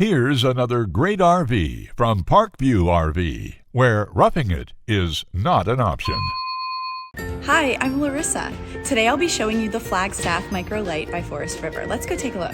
Here's another great RV from Parkview RV, where roughing it is not an option. Hi, I'm Larissa. Today I'll be showing you the Flagstaff Micro Lite by Forest River. Let's go take a look.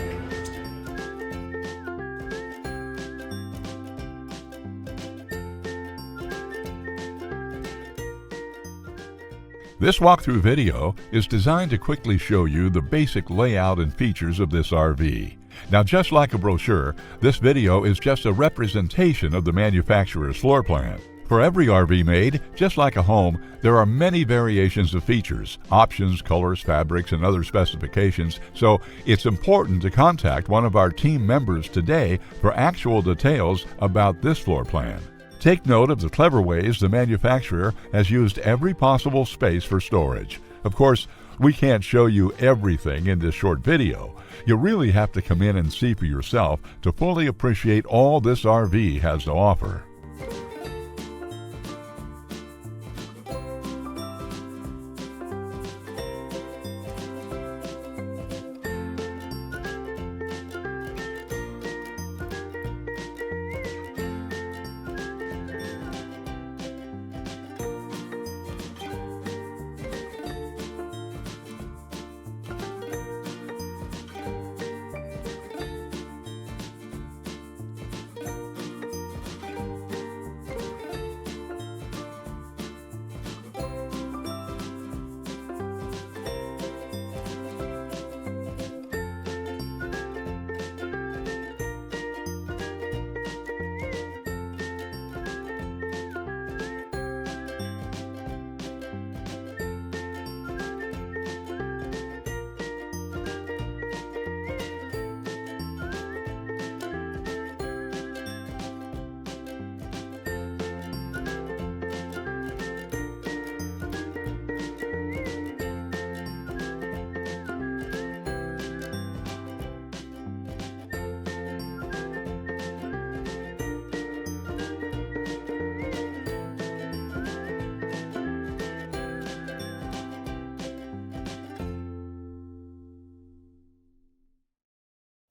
This walkthrough video is designed to quickly show you the basic layout and features of this RV. Now, just like a brochure, this video is just a representation of the manufacturer's floor plan. For every RV made, just like a home, there are many variations of features, options, colors, fabrics, and other specifications, so it's important to contact one of our team members today for actual details about this floor plan. Take note of the clever ways the manufacturer has used every possible space for storage. Of course, we can't show you everything in this short video. You really have to come in and see for yourself to fully appreciate all this RV has to offer.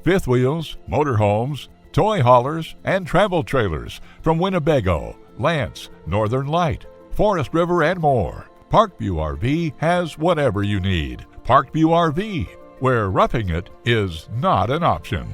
Fifth wheels, motorhomes, toy haulers, and travel trailers from Winnebago, Lance, Northern Light, Forest River, and more. Parkview RV has whatever you need. Parkview RV, where roughing it is not an option.